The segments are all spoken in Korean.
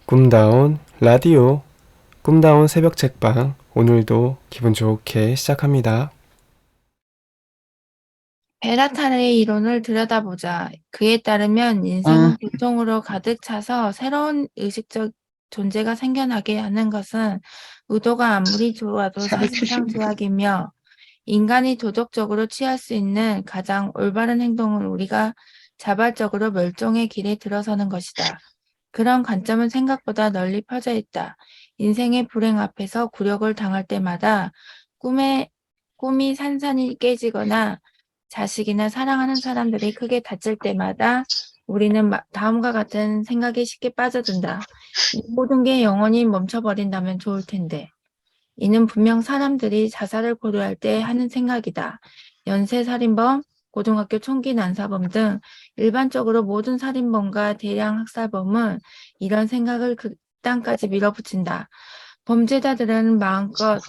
꿈다운 라디오, 꿈다운 새벽 책방, 오늘도 기분 좋게 시작합니다. 베라타르의 이론을 들여다보자. 그에 따르면 어, 인생은 고통으로 가득 차서 새로운 의식적 존재가 생겨나게 하는 것은 의도가 아무리 좋아도 사실상 470. 죄악이며 인간이 도덕적으로 취할 수 있는 가장 올바른 행동은 우리가 자발적으로 멸종의 길에 들어서는 것이다. 그런 관점은 생각보다 널리 퍼져 있다. 인생의 불행 앞에서 굴욕을 당할 때마다 꿈이 산산이 깨지거나 자식이나 사랑하는 사람들이 크게 다칠 때마다 우리는 다음과 같은 생각에 쉽게 빠져든다. 이 모든 게 영원히 멈춰버린다면 좋을 텐데. 이는 분명 사람들이 자살을 고려할 때 하는 생각이다. 연쇄살인범, 고등학교 총기 난사범 등 일반적으로 모든 살인범과 대량 학살범은 이런 생각을 극단까지 밀어붙인다. 범죄자들은 마음껏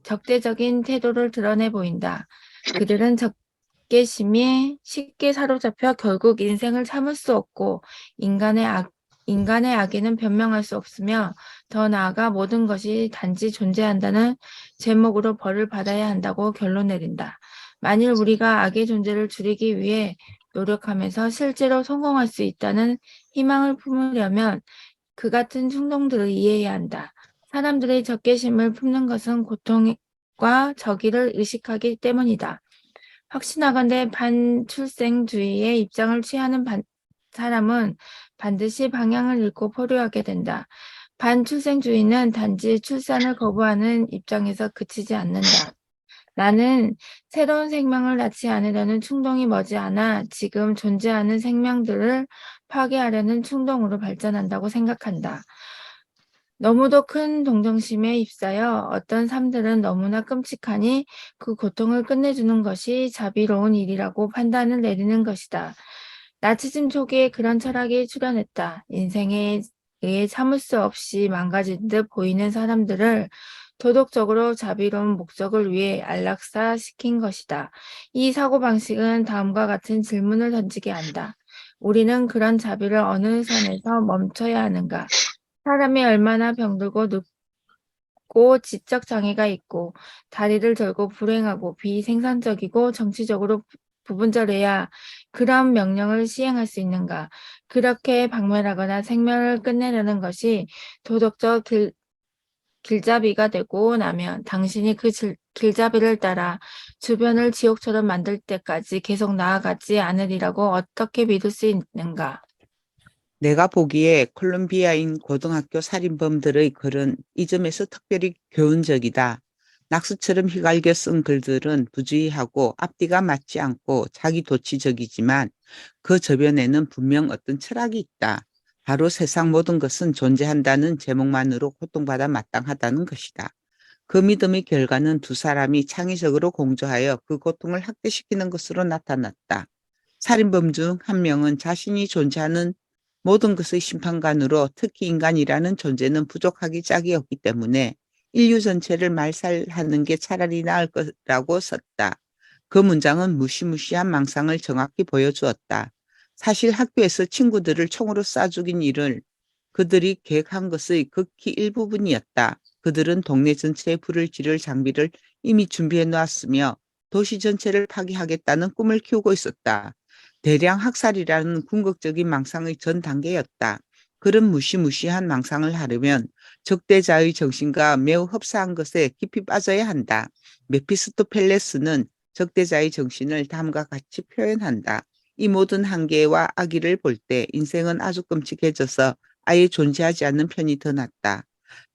적대적인 태도를 드러내 보인다. 그들은 적개심에 쉽게 사로잡혀 결국 인생을 참을 수 없고 인간의 악에는 변명할 수 없으며 더 나아가 모든 것이 단지 존재한다는 제목으로 벌을 받아야 한다고 결론 내린다. 만일 우리가 악의 존재를 줄이기 위해 노력하면서 실제로 성공할 수 있다는 희망을 품으려면 그 같은 충동들을 이해해야 한다. 사람들의 적개심을 품는 것은 고통과 적의를 의식하기 때문이다. 확신하건대 반출생주의의 입장을 취하는 사람은 반드시 방향을 잃고 포로하게 된다. 반출생주의는 단지 출산을 거부하는 입장에서 그치지 않는다. 나는 새로운 생명을 낳지 않으려는 충동이 머지않아 지금 존재하는 생명들을 파괴하려는 충동으로 발전한다고 생각한다. 너무도 큰 동정심에 휩싸여 어떤 삶들은 너무나 끔찍하니 그 고통을 끝내주는 것이 자비로운 일이라고 판단을 내리는 것이다. 나치즘 초기에 그런 철학이 출현했다. 인생에 의해 참을 수 없이 망가진 듯 보이는 사람들을 도덕적으로 자비로운 목적을 위해 안락사시킨 것이다. 이 사고방식은 다음과 같은 질문을 던지게 한다. 우리는 그런 자비를 어느 선에서 멈춰야 하는가? 사람이 얼마나 병들고 늙고 지적 장애가 있고 다리를 절고 불행하고 비생산적이고 정치적으로 부분절해야 그런 명령을 시행할 수 있는가? 그렇게 박멸하거나 생명을 끝내려는 것이 도덕적 길잡이가 되고 나면 당신이 그 길잡이를 따라 주변을 지옥처럼 만들 때까지 계속 나아가지 않으리라고 어떻게 믿을 수 있는가? 내가 보기에 콜롬비아인 고등학교 살인범들의 글은 이 점에서 특별히 교훈적이다. 낙수처럼 휘갈겨 쓴 글들은 부주의하고 앞뒤가 맞지 않고 자기도취적이지만 그 저변에는 분명 어떤 철학이 있다. 바로 세상 모든 것은 존재한다는 제목만으로 고통받아 마땅하다는 것이다. 그 믿음의 결과는 두 사람이 창의적으로 공조하여 그 고통을 확대시키는 것으로 나타났다. 살인범 중 한 명은 자신이 존재하는 모든 것의 심판관으로 특히 인간이라는 존재는 부족하기 짝이 없기 때문에 인류 전체를 말살하는 게 차라리 나을 거라고 썼다. 그 문장은 무시무시한 망상을 정확히 보여주었다. 사실 학교에서 친구들을 총으로 쏴 죽인 일을 그들이 계획한 것의 극히 일부분이었다. 그들은 동네 전체에 불을 지를 장비를 이미 준비해 놓았으며 도시 전체를 파괴하겠다는 꿈을 키우고 있었다. 대량 학살이라는 궁극적인 망상의 전 단계였다. 그런 무시무시한 망상을 하려면 적대자의 정신과 매우 흡사한 것에 깊이 빠져야 한다. 메피스토펠레스는 적대자의 정신을 다음과 같이 표현한다. 이 모든 한계와 악의를 볼 때 인생은 아주 끔찍해져서 아예 존재하지 않는 편이 더 낫다.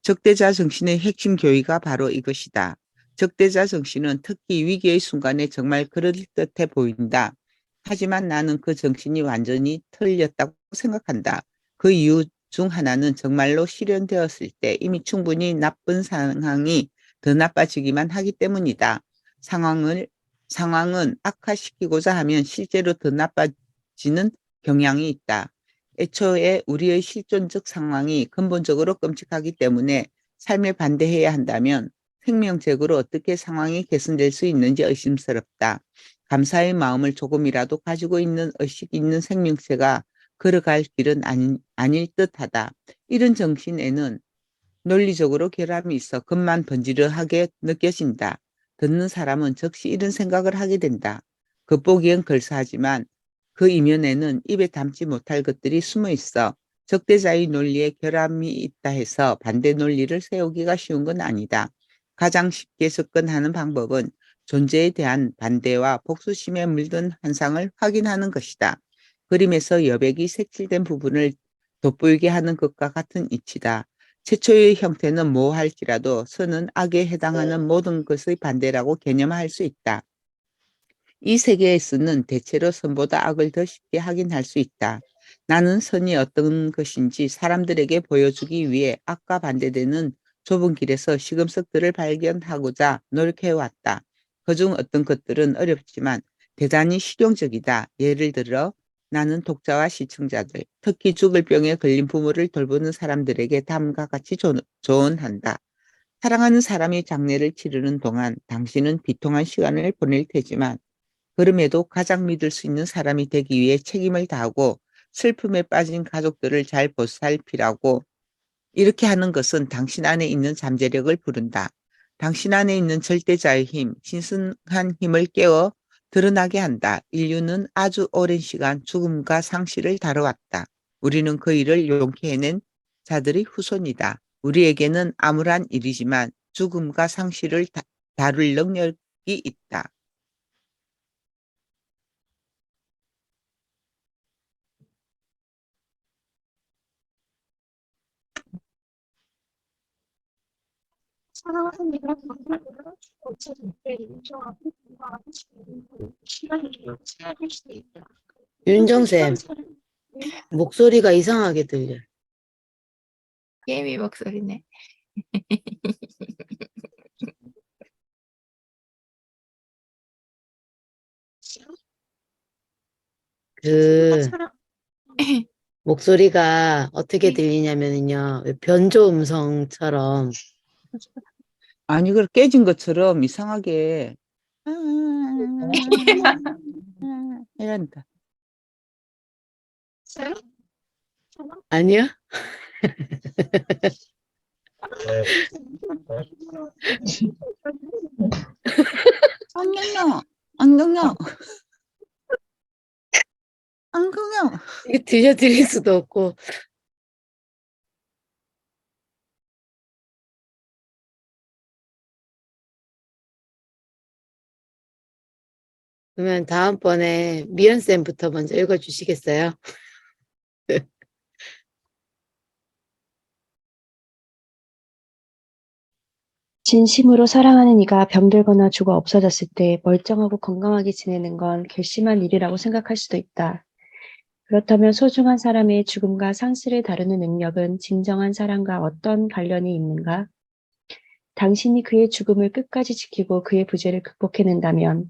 적대자 정신의 핵심 교의가 바로 이것이다. 적대자 정신은 특히 위기의 순간에 정말 그럴듯해 보인다. 하지만 나는 그 정신이 완전히 틀렸다고 생각한다. 그 이유 중 하나는 정말로 실현되었을 때 이미 충분히 나쁜 상황이 더 나빠지기만 하기 때문이다. 상황은 악화시키고자 하면 실제로 더 나빠지는 경향이 있다. 애초에 우리의 실존적 상황이 근본적으로 끔찍하기 때문에 삶에 반대해야 한다면 생명적으로 어떻게 상황이 개선될 수 있는지 의심스럽다. 감사의 마음을 조금이라도 가지고 있는 의식 있는 생명체가 걸어갈 길은 아닐 듯하다. 이런 정신에는 논리적으로 결함이 있어 겉만 번지르하게 느껴진다. 듣는 사람은 즉시 이런 생각을 하게 된다. 겉보기엔 걸사하지만 그 이면에는 입에 담지 못할 것들이 숨어 있어. 적대자의 논리에 결함이 있다 해서 반대 논리를 세우기가 쉬운 건 아니다. 가장 쉽게 접근하는 방법은 존재에 대한 반대와 복수심에 물든 환상을 확인하는 것이다. 그림에서 여백이 색칠된 부분을 돋보이게 하는 것과 같은 이치다. 최초의 형태는 모호할지라도 선은 악에 해당하는 모든 것의 반대라고 개념할 수 있다. 이 세계에서는 대체로 선보다 악을 더 쉽게 확인할 수 있다. 나는 선이 어떤 것인지 사람들에게 보여주기 위해 악과 반대되는 좁은 길에서 시금석들을 발견하고자 노력해왔다. 그중 어떤 것들은 어렵지만 대단히 실용적이다. 예를 들어 나는 독자와 시청자들, 특히 죽을 병에 걸린 부모를 돌보는 사람들에게 다음과 같이 조언한다. 사랑하는 사람이 장례를 치르는 동안 당신은 비통한 시간을 보낼 테지만 그럼에도 가장 믿을 수 있는 사람이 되기 위해 책임을 다하고 슬픔에 빠진 가족들을 잘 보살피라고. 이렇게 하는 것은 당신 안에 있는 잠재력을 부른다. 당신 안에 있는 절대자의 힘, 신성한 힘을 깨워 드러나게 한다. 인류는 아주 오랜 시간 죽음과 상실을 다뤄왔다. 우리는 그 일을 용케 해낸 자들의 후손이다. 우리에게는 암울한 일이지만 죽음과 상실을 다룰 능력이 있다. 사랑하는 이가 방법으로 어쨌든 인정하고 공부하고 시간이 체할 수도 있다. 윤정쌤, 목소리가 이상하게 들려. 게임이 목소리네. 그 목소리가 어떻게 들리냐면요. 변조 음성처럼 아니, 그 깨진 것처럼 이상하게 이런다. 아니야? 안경요, 안경요, 안경요. 이게 들려 드릴 수도 없고. 그러면 다음번에 미연쌤부터 먼저 읽어주시겠어요? 진심으로 사랑하는 이가 병들거나 죽어 없어졌을 때 멀쩡하고 건강하게 지내는 건 괘씸한 일이라고 생각할 수도 있다. 그렇다면 소중한 사람의 죽음과 상실을 다루는 능력은 진정한 사랑과 어떤 관련이 있는가? 당신이 그의 죽음을 끝까지 지키고 그의 부재를 극복해낸다면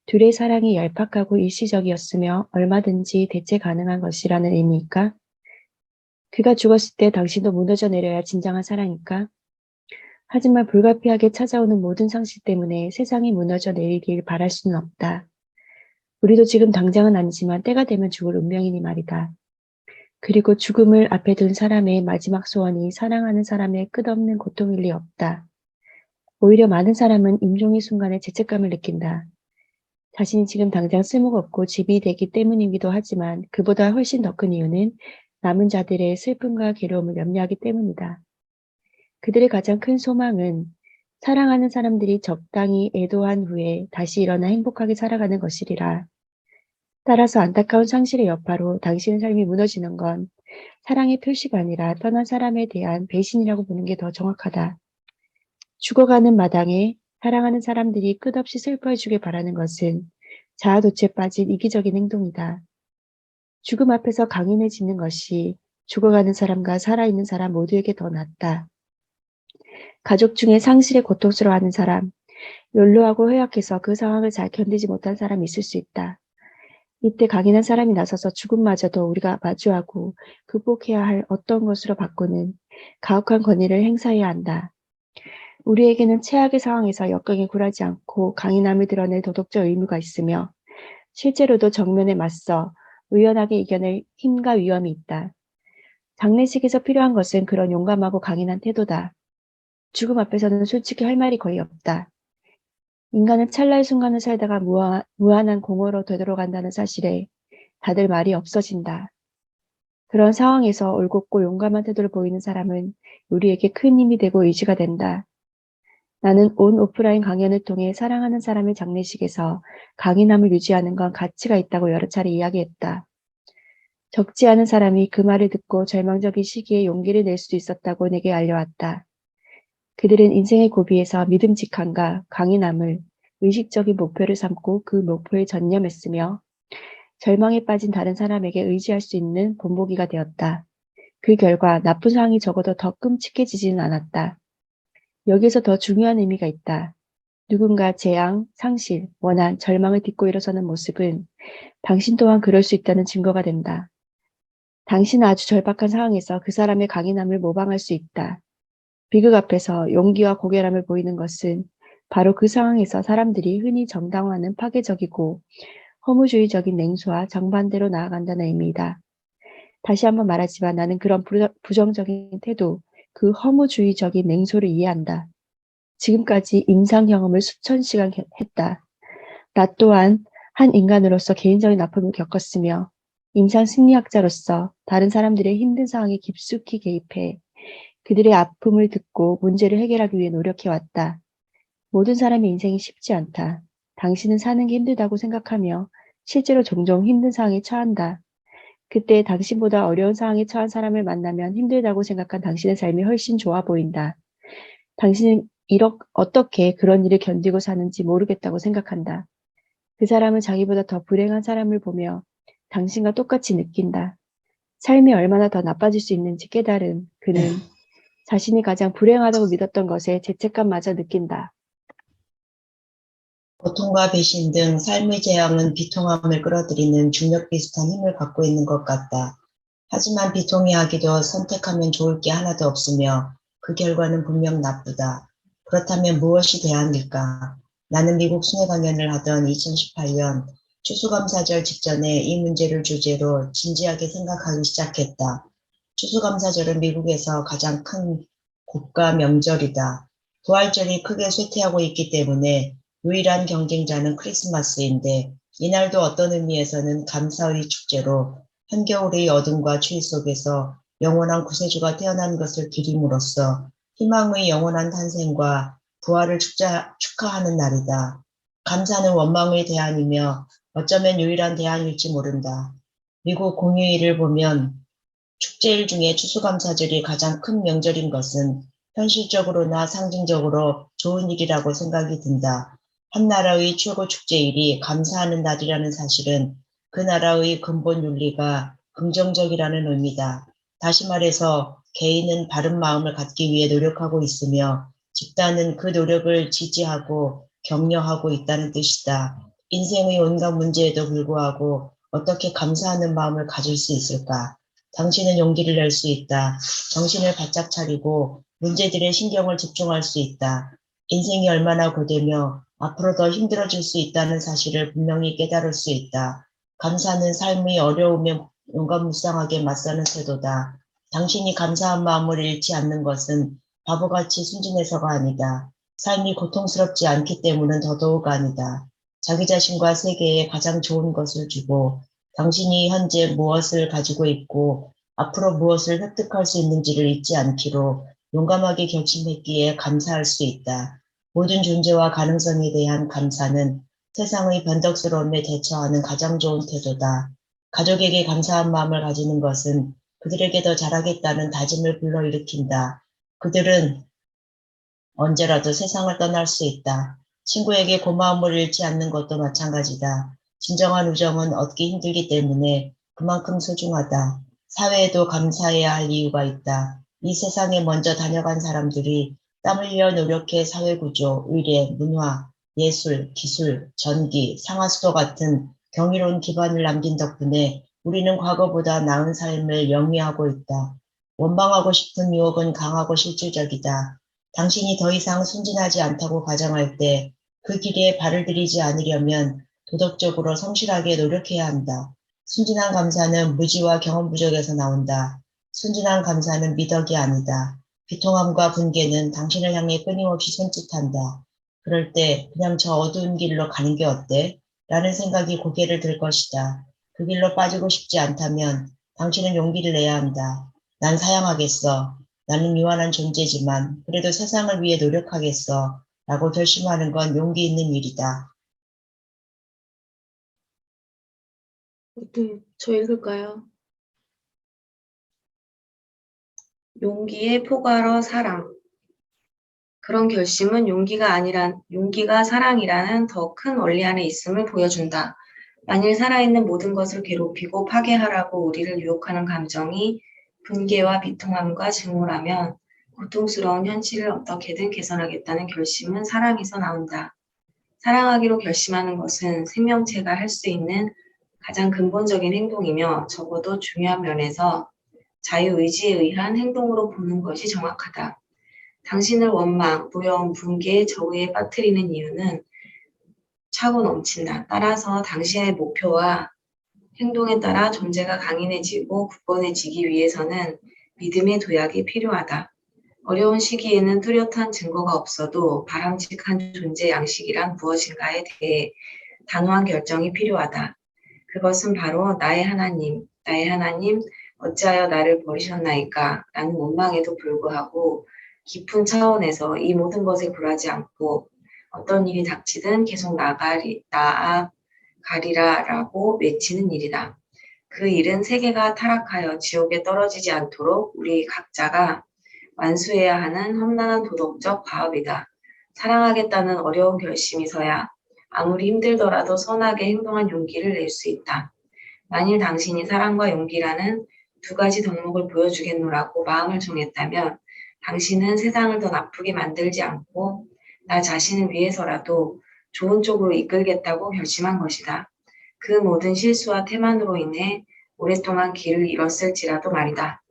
둘의 사랑이 얄팍하고 일시적이었으며 얼마든지 대체 가능한 것이라는 의미일까? 그가 죽었을 때 당신도 무너져 내려야 진정한 사랑일까? 하지만 불가피하게 찾아오는 모든 상실 때문에 세상이 무너져 내리길 바랄 수는 없다. 우리도 지금 당장은 아니지만 때가 되면 죽을 운명이니 말이다. 그리고 죽음을 앞에 둔 사람의 마지막 소원이 사랑하는 사람의 끝없는 고통일 리 없다. 오히려 많은 사람은 임종의 순간에 죄책감을 느낀다. 자신이 지금 당장 쓸모가 없고 집이 되기 때문이기도 하지만 그보다 훨씬 더 큰 이유는 남은 자들의 슬픔과 괴로움을 염려하기 때문이다. 그들의 가장 큰 소망은 사랑하는 사람들이 적당히 애도한 후에 다시 일어나 행복하게 살아가는 것이리라. 따라서 안타까운 상실의 여파로 당신의 삶이 무너지는 건 사랑의 표시가 아니라 떠난 사람에 대한 배신이라고 보는 게 더 정확하다. 죽어가는 마당에 사랑하는 사람들이 끝없이 슬퍼해주길 바라는 것은 자아도취에 빠진 이기적인 행동이다. 죽음 앞에서 강인을 짓는 것이 죽어가는 사람과 살아있는 사람 모두에게 더 낫다. 가족 중에 상실에 고통스러워하는 사람, 연로하고 허약해서 그 상황을 잘 견디지 못한 사람이 있을 수 있다. 이때 강인한 사람이 나서서 죽음마저도 우리가 마주하고 극복해야 할 어떤 것으로 바꾸는 가혹한 권위를 행사해야 한다. 우리에게는 최악의 상황에서 역경에 굴하지 않고 강인함을 드러낼 도덕적 의무가 있으며 실제로도 정면에 맞서 의연하게 이겨낼 힘과 위험이 있다. 장례식에서 필요한 것은 그런 용감하고 강인한 태도다. 죽음 앞에서는 솔직히 할 말이 거의 없다. 인간은 찰나의 순간을 살다가 무한한 공허로 되돌아간다는 사실에 다들 말이 없어진다. 그런 상황에서 올곧고 용감한 태도를 보이는 사람은 우리에게 큰 힘이 되고 의지가 된다. 나는 온 오프라인 강연을 통해 사랑하는 사람의 장례식에서 강인함을 유지하는 건 가치가 있다고 여러 차례 이야기했다. 적지 않은 사람이 그 말을 듣고 절망적인 시기에 용기를 낼 수도 있었다고 내게 알려왔다. 그들은 인생의 고비에서 믿음직함과 강인함을 의식적인 목표를 삼고 그 목표에 전념했으며 절망에 빠진 다른 사람에게 의지할 수 있는 본보기가 되었다. 그 결과 나쁜 상황이 적어도 더 끔찍해지지는 않았다. 여기서 더 중요한 의미가 있다. 누군가 재앙, 상실, 원한, 절망을 딛고 일어서는 모습은 당신 또한 그럴 수 있다는 증거가 된다. 당신은 아주 절박한 상황에서 그 사람의 강인함을 모방할 수 있다. 비극 앞에서 용기와 고결함을 보이는 것은 바로 그 상황에서 사람들이 흔히 정당화하는 파괴적이고 허무주의적인 냉소와 정반대로 나아간다는 의미이다. 다시 한번 말하지만 나는 그런 부정적인 태도, 그 허무주의적인 냉소를 이해한다. 지금까지 임상 경험을 수천 시간 했다. 나 또한 한 인간으로서 개인적인 아픔을 겪었으며 임상 심리학자로서 다른 사람들의 힘든 상황에 깊숙이 개입해 그들의 아픔을 듣고 문제를 해결하기 위해 노력해왔다. 모든 사람의 인생이 쉽지 않다. 당신은 사는 게 힘들다고 생각하며 실제로 종종 힘든 상황에 처한다. 그때 당신보다 어려운 상황에 처한 사람을 만나면 힘들다고 생각한 당신의 삶이 훨씬 좋아 보인다. 당신은 어떻게 그런 일을 견디고 사는지 모르겠다고 생각한다. 그 사람은 자기보다 더 불행한 사람을 보며 당신과 똑같이 느낀다. 삶이 얼마나 더 나빠질 수 있는지 깨달은 그는 자신이 가장 불행하다고 믿었던 것에 죄책감마저 느낀다. 고통과 배신 등 삶의 재앙은 비통함을 끌어들이는 중력 비슷한 힘을 갖고 있는 것 같다. 하지만 비통해하기도 선택하면 좋을 게 하나도 없으며 그 결과는 분명 나쁘다. 그렇다면 무엇이 대안일까? 나는 미국 순회 강연을 하던 2018년 추수감사절 직전에 이 문제를 주제로 진지하게 생각하기 시작했다. 추수감사절은 미국에서 가장 큰 국가 명절이다. 부활절이 크게 쇠퇴하고 있기 때문에 유일한 경쟁자는 크리스마스인데 이날도 어떤 의미에서는 감사의 축제로 한겨울의 어둠과 추위 속에서 영원한 구세주가 태어난 것을 기림으로써 희망의 영원한 탄생과 부활을 축하하는 날이다. 감사는 원망의 대안이며 어쩌면 유일한 대안일지 모른다. 미국 공휴일을 보면 축제일 중에 추수감사절이 가장 큰 명절인 것은 현실적으로나 상징적으로 좋은 일이라고 생각이 든다. 한 나라의 최고 축제일이 감사하는 날이라는 사실은 그 나라의 근본 윤리가 긍정적이라는 의미다. 다시 말해서 개인은 바른 마음을 갖기 위해 노력하고 있으며 집단은 그 노력을 지지하고 격려하고 있다는 뜻이다. 인생의 온갖 문제에도 불구하고 어떻게 감사하는 마음을 가질 수 있을까? 당신은 용기를 낼 수 있다. 정신을 바짝 차리고 문제들에 신경을 집중할 수 있다. 인생이 얼마나 고되며 앞으로 더 힘들어질 수 있다는 사실을 분명히 깨달을 수 있다. 감사는 삶의 어려움에 용감무쌍하게 맞서는 태도다. 당신이 감사한 마음을 잃지 않는 것은 바보같이 순진해서가 아니다. 삶이 고통스럽지 않기 때문은 더더욱 아니다. 자기 자신과 세계에 가장 좋은 것을 주고 당신이 현재 무엇을 가지고 있고 앞으로 무엇을 획득할 수 있는지를 잊지 않기로 용감하게 결심했기에 감사할 수 있다. 모든 존재와 가능성에 대한 감사는 세상의 변덕스러움에 대처하는 가장 좋은 태도다. 가족에게 감사한 마음을 가지는 것은 그들에게 더 잘하겠다는 다짐을 불러일으킨다. 그들은 언제라도 세상을 떠날 수 있다. 친구에게 고마움을 잃지 않는 것도 마찬가지다. 진정한 우정은 얻기 힘들기 때문에 그만큼 소중하다. 사회에도 감사해야 할 이유가 있다. 이 세상에 먼저 다녀간 사람들이 땀 흘려 노력해 사회구조, 의례, 문화, 예술, 기술, 전기, 상하수도 같은 경이로운 기반을 남긴 덕분에 우리는 과거보다 나은 삶을 영위하고 있다. 원망하고 싶은 유혹은 강하고 실질적이다. 당신이 더 이상 순진하지 않다고 가정할 때 그 길에 발을 들이지 않으려면 도덕적으로 성실하게 노력해야 한다. 순진한 감사는 무지와 경험 부족에서 나온다. 순진한 감사는 미덕이 아니다. 비통함과 분개는 당신을 향해 끊임없이 손짓한다. 그럴 때 그냥 저 어두운 길로 가는 게 어때? 라는 생각이 고개를 들 것이다. 그 길로 빠지고 싶지 않다면 당신은 용기를 내야 한다. 난 사양하겠어. 나는 미완한 존재지만 그래도 세상을 위해 노력하겠어. 라고 결심하는 건 용기 있는 일이다. 저 읽을까요? 용기의 포괄어 사랑. 그런 결심은 용기가 사랑이라는 더 큰 원리 안에 있음을 보여준다. 만일 살아있는 모든 것을 괴롭히고 파괴하라고 우리를 유혹하는 감정이 분개와 비통함과 증오라면 고통스러운 현실을 어떻게든 개선하겠다는 결심은 사랑에서 나온다. 사랑하기로 결심하는 것은 생명체가 할 수 있는 가장 근본적인 행동이며 적어도 중요한 면에서 자유의지에 의한 행동으로 보는 것이 정확하다. 당신을 원망, 무용, 분개, 저의에 빠뜨리는 이유는 차고 넘친다. 따라서 당신의 목표와 행동에 따라 존재가 강인해지고 굳건해지기 위해서는 믿음의 도약이 필요하다. 어려운 시기에는 뚜렷한 증거가 없어도 바람직한 존재 양식이란 무엇인가에 대해 단호한 결정이 필요하다. 그것은 바로 나의 하나님, 어찌하여 나를 버리셨나이까? 라는 원망에도 불구하고 깊은 차원에서 이 모든 것에 굴하지 않고 어떤 일이 닥치든 계속 나아가리라라고 외치는 일이다. 그 일은 세계가 타락하여 지옥에 떨어지지 않도록 우리 각자가 완수해야 하는 험난한 도덕적 과업이다. 사랑하겠다는 어려운 결심이서야 아무리 힘들더라도 선하게 행동한 용기를 낼 수 있다. 만일 당신이 사랑과 용기라는 두 가지 덕목을 보여주겠노라고 마음을 정했다면 당신은 세상을 더 나쁘게 만들지 않고 나 자신을 위해서라도 좋은 쪽으로 이끌겠다고 결심한 것이다. 그 모든 실수와 태만으로 인해 오랫동안 길을 잃었을지라도 말이다.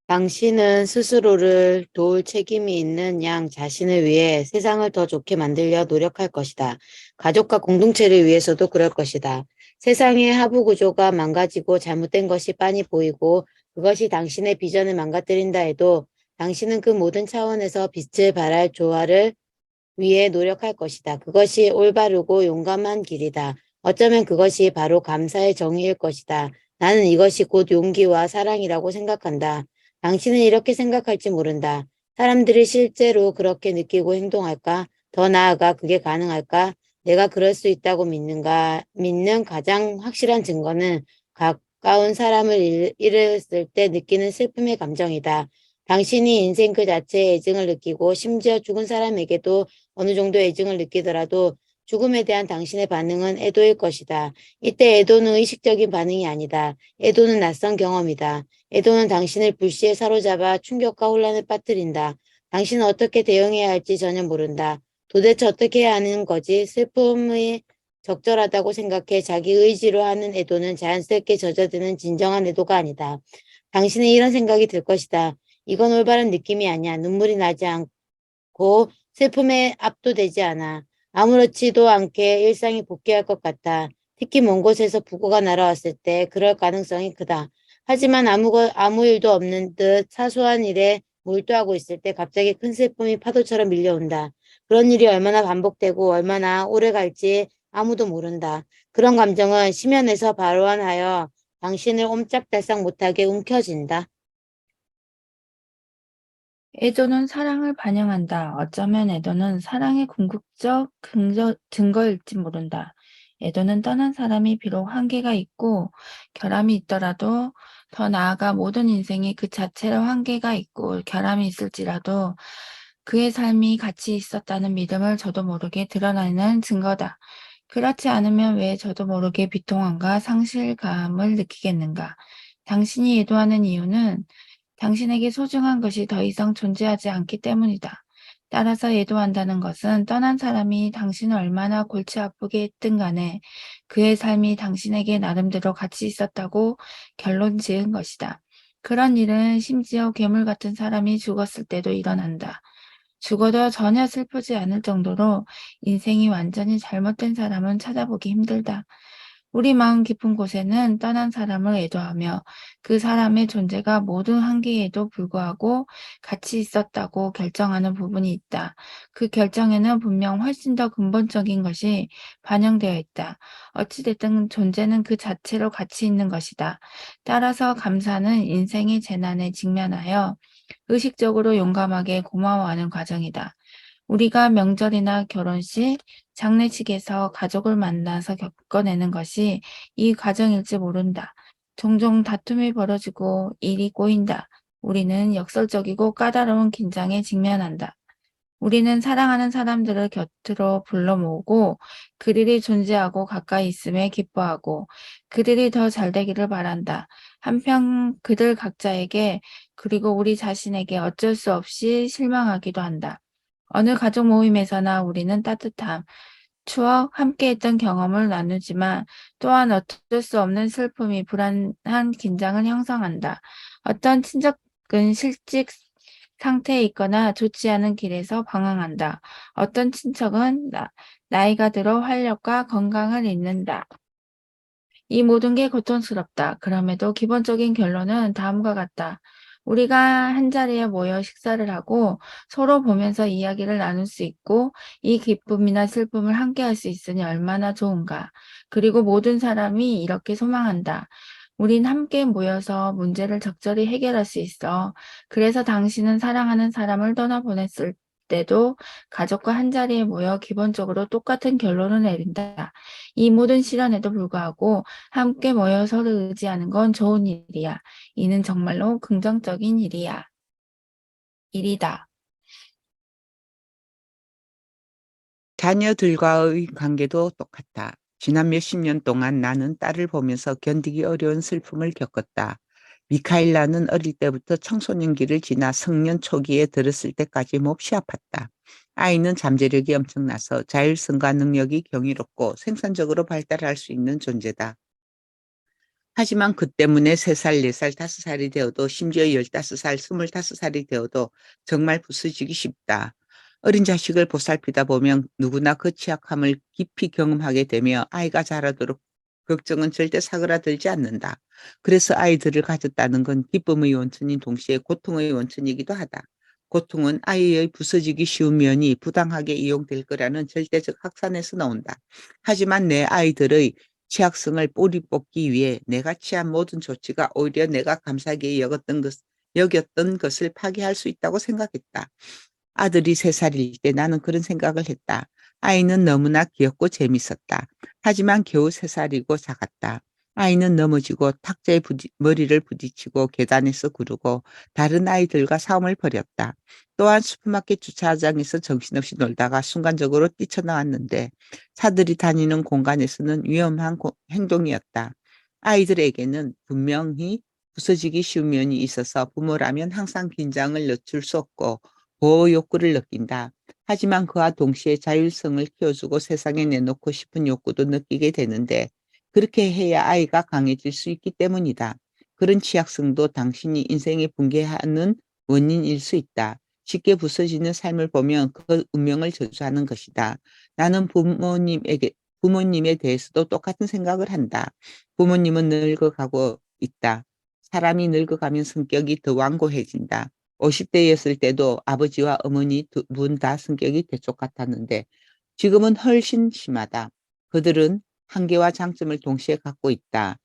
당신은 스스로를 도울 책임이 있는 양 자신을 위해 세상을 더 좋게 만들려 노력할 것이다. 가족과 공동체를 위해서도 그럴 것이다. 세상의 하부 구조가 망가지고 잘못된 것이 빤히 보이고 그것이 당신의 비전을 망가뜨린다 해도 당신은 그 모든 차원에서 빛을 발할 조화를 위해 노력할 것이다. 그것이 올바르고 용감한 길이다. 어쩌면 그것이 바로 감사의 정의일 것이다. 나는 이것이 곧 용기와 사랑이라고 생각한다. 당신은 이렇게 생각할지 모른다. 사람들이 실제로 그렇게 느끼고 행동할까? 더 나아가 그게 가능할까? 내가 그럴 수 있다고 믿는 가장 확실한 증거는 가까운 사람을 잃었을 때 느끼는 슬픔의 감정이다. 당신이 인생 그 자체에 애증을 느끼고 심지어 죽은 사람에게도 어느 정도 애증을 느끼더라도 죽음에 대한 당신의 반응은 애도일 것이다. 이때 애도는 의식적인 반응이 아니다. 애도는 낯선 경험이다. 애도는 당신을 불시에 사로잡아 충격과 혼란을 빠뜨린다. 당신은 어떻게 대응해야 할지 전혀 모른다. 도대체 어떻게 해야 하는 거지? 슬픔이 적절하다고 생각해 자기 의지로 하는 애도는 자연스럽게 젖어드는 진정한 애도가 아니다. 당신은 이런 생각이 들 것이다. 이건 올바른 느낌이 아니야. 눈물이 나지 않고 슬픔에 압도되지 않아. 아무렇지도 않게 일상이 복귀할 것 같아. 특히 먼 곳에서 부고가 날아왔을 때 그럴 가능성이 크다. 하지만 아무 일도 없는 듯 사소한 일에 몰두하고 있을 때 갑자기 큰 슬픔이 파도처럼 밀려온다. 그런 일이 얼마나 반복되고 얼마나 오래 갈지 아무도 모른다. 그런 감정은 심연에서 발원하여 당신을 옴짝달싹 못하게 움켜쥔다. 애도는 사랑을 반영한다. 어쩌면 애도는 사랑의 궁극적 증거일지 모른다. 애도는 떠난 사람이 비록 한계가 있고 결함이 있더라도 더 나아가 모든 인생이 그 자체로 한계가 있고 결함이 있을지라도 그의 삶이 가치 있었다는 믿음을 저도 모르게 드러내는 증거다. 그렇지 않으면 왜 저도 모르게 비통함과 상실감을 느끼겠는가? 당신이 애도하는 이유는 당신에게 소중한 것이 더 이상 존재하지 않기 때문이다. 따라서 애도한다는 것은 떠난 사람이 당신을 얼마나 골치 아프게 했든 간에 그의 삶이 당신에게 나름대로 가치 있었다고 결론 지은 것이다. 그런 일은 심지어 괴물 같은 사람이 죽었을 때도 일어난다. 죽어도 전혀 슬프지 않을 정도로 인생이 완전히 잘못된 사람은 찾아보기 힘들다. 우리 마음 깊은 곳에는 떠난 사람을 애도하며 그 사람의 존재가 모든 한계에도 불구하고 가치 있었다고 결정하는 부분이 있다. 그 결정에는 분명 훨씬 더 근본적인 것이 반영되어 있다. 어찌됐든 존재는 그 자체로 가치 있는 것이다. 따라서 감사는 인생의 재난에 직면하여 의식적으로 용감하게 고마워하는 과정이다. 우리가 명절이나 결혼식, 장례식에서 가족을 만나서 겪어내는 것이 이 과정일지 모른다. 종종 다툼이 벌어지고 일이 꼬인다. 우리는 역설적이고 까다로운 긴장에 직면한다. 우리는 사랑하는 사람들을 곁으로 불러 모으고 그들이 존재하고 가까이 있음에 기뻐하고 그들이 더 잘되기를 바란다. 한편 그들 각자에게 그리고 우리 자신에게 어쩔 수 없이 실망하기도 한다. 어느 가족 모임에서나 우리는 따뜻함, 추억, 함께했던 경험을 나누지만 또한 어쩔 수 없는 슬픔이 불안한 긴장을 형성한다. 어떤 친척은 실직 상태에 있거나 좋지 않은 길에서 방황한다. 어떤 친척은 나이가 들어 활력과 건강을 잃는다. 이 모든 게 고통스럽다. 그럼에도 기본적인 결론은 다음과 같다. 우리가 한자리에 모여 식사를 하고 서로 보면서 이야기를 나눌 수 있고 이 기쁨이나 슬픔을 함께 할 수 있으니 얼마나 좋은가. 그리고 모든 사람이 이렇게 소망한다. 우린 함께 모여서 문제를 적절히 해결할 수 있어. 그래서 당신은 사랑하는 사람을 떠나보냈을 때도 가족과 한자리에 모여 기본적으로 똑같은 결론을 내린다. 이 모든 시련에도 불구하고 함께 모여 서로 의지하는 건 좋은 일이야. 이는 정말로 긍정적인 일이다. 자녀들과의 관계도 똑같다. 지난 몇십 년 동안 나는 딸을 보면서 견디기 어려운 슬픔을 겪었다. 미카일라는 어릴 때부터 청소년기를 지나 성년 초기에 들었을 때까지 몹시 아팠다. 아이는 잠재력이 엄청나서 자율성과 능력이 경이롭고 생산적으로 발달할 수 있는 존재다. 하지만 그 때문에 3살, 4살, 5살이 되어도 심지어 15살, 25살이 되어도 정말 부서지기 쉽다. 어린 자식을 보살피다 보면 누구나 그 취약함을 깊이 경험하게 되며 아이가 자라도록 걱정은 절대 사그라들지 않는다. 그래서 아이들을 가졌다는 건 기쁨의 원천인 동시에 고통의 원천이기도 하다. 고통은 아이의 부서지기 쉬운 면이 부당하게 이용될 거라는 절대적 확산에서 나온다. 하지만 내 아이들의 취약성을 뿌리 뽑기 위해 내가 취한 모든 조치가 오히려 내가 감사하게 여겼던 것을 파괴할 수 있다고 생각했다. 아들이 3살일 때 나는 그런 생각을 했다. 아이는 너무나 귀엽고 재밌었다. 하지만 겨우 3살이고 작았다. 아이는 넘어지고 탁자에 머리를 부딪히고 계단에서 구르고 다른 아이들과 싸움을 벌였다. 또한 슈퍼마켓 주차장에서 정신없이 놀다가 순간적으로 뛰쳐나왔는데 차들이 다니는 공간에서는 위험한 행동이었다. 아이들에게는 분명히 부서지기 쉬운 면이 있어서 부모라면 항상 긴장을 늦출 수 없고 보호 욕구를 느낀다. 하지만 그와 동시에 자율성을 키워주고 세상에 내놓고 싶은 욕구도 느끼게 되는데 그렇게 해야 아이가 강해질 수 있기 때문이다. 그런 취약성도 당신이 인생에 붕괴하는 원인일 수 있다. 쉽게 부서지는 삶을 보면 그 운명을 저주하는 것이다. 나는 부모님에 대해서도 똑같은 생각을 한다. 부모님은 늙어가고 있다. 사람이 늙어가면 성격이 더 완고해진다. 50대였을 때도 아버지와 어머니 두 분 다 성격이 대쪽 같았는데 지금은 훨씬 심하다. 그들은 한계와 장점을 동시에 갖고 있다.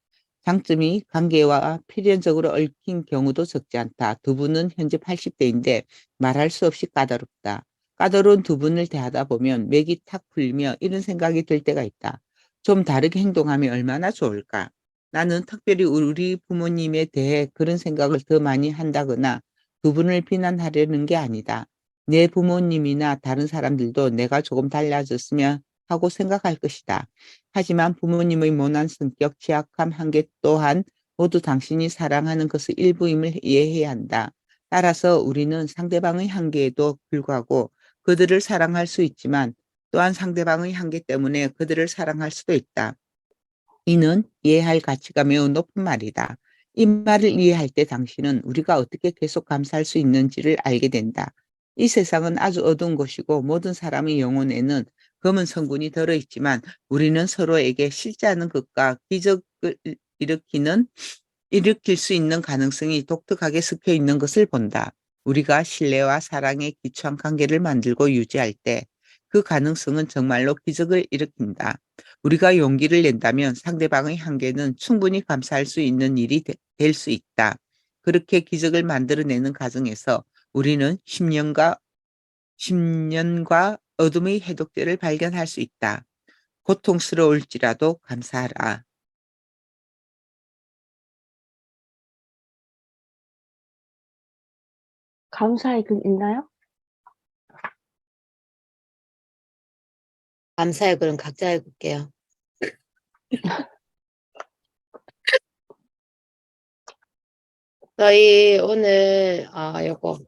장점이 관계와 필연적으로 얽힌 경우도 적지 않다. 두 분은 현재 80대인데 말할 수 없이 까다롭다. 까다로운 두 분을 대하다 보면 맥이 탁 풀리며 이런 생각이 들 때가 있다. 좀 다르게 행동하면 얼마나 좋을까? 나는 특별히 우리 부모님에 대해 그런 생각을 더 많이 한다거나 두 분을 비난하려는 게 아니다. 내 부모님이나 다른 사람들도 내가 조금 달라졌으면 하고 생각할 것이다. 하지만 부모님의 모난 성격, 취약함, 한계 또한 모두 당신이 사랑하는 것의 일부임을 이해해야 한다. 따라서 우리는 상대방의 한계에도 불구하고 그들을 사랑할 수 있지만 또한 상대방의 한계 때문에 그들을 사랑할 수도 있다. 이는 이해할 가치가 매우 높은 말이다. 이 말을 이해할 때 당신은 우리가 어떻게 계속 감사할 수 있는지를 알게 된다. 이 세상은 아주 어두운 곳이고 모든 사람의 영혼에는 검은 성분이 들어있지만 우리는 서로에게 싫지 않은 것과 기적을 일으킬 수 있는 가능성이 독특하게 섞여 있는 것을 본다. 우리가 신뢰와 사랑에 기초한 관계를 만들고 유지할 때 그 가능성은 정말로 기적을 일으킨다. 우리가 용기를 낸다면 상대방의 한계는 충분히 감사할 수 있는 일이 될 수 있다. 그렇게 기적을 만들어내는 과정에서 우리는 10년과 어둠의 해독제를 발견할 수 있다. 고통스러울지라도 감사하라. 감사의 글 있나요? 감사의 글은 각자 읽을게요. 저희 오늘 요거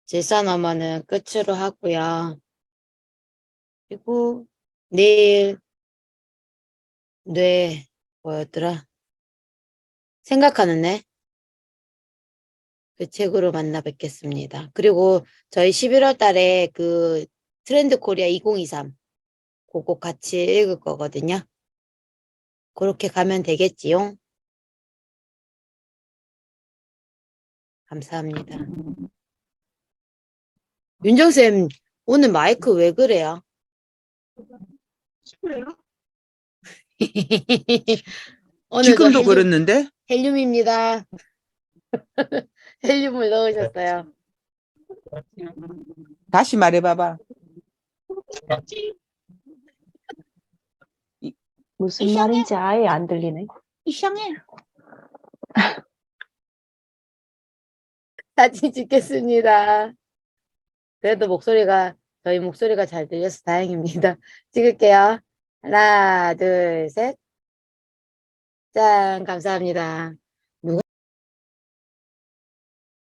질산어머는 끝으로 하고요. 그리고 내일 뭐였더라? 생각하는 애? 그 책으로 만나 뵙겠습니다. 그리고 저희 11월 달에 그 트렌드 코리아 2023 그거 같이 읽을 거거든요. 그렇게 가면 되겠지요? 감사합니다. 윤정쌤, 오늘 마이크 왜 그래요? 그래요? 오늘 지금도 그랬는데? 헬륨입니다. 헬륨을 넣으셨어요. 다시 말해봐봐. 무슨 말인지 아예 안 들리네. 이상해. 사진 찍겠습니다. 그래도 저희 목소리가 잘 들려서 다행입니다. 찍을게요. 하나, 둘, 셋. 짠, 감사합니다.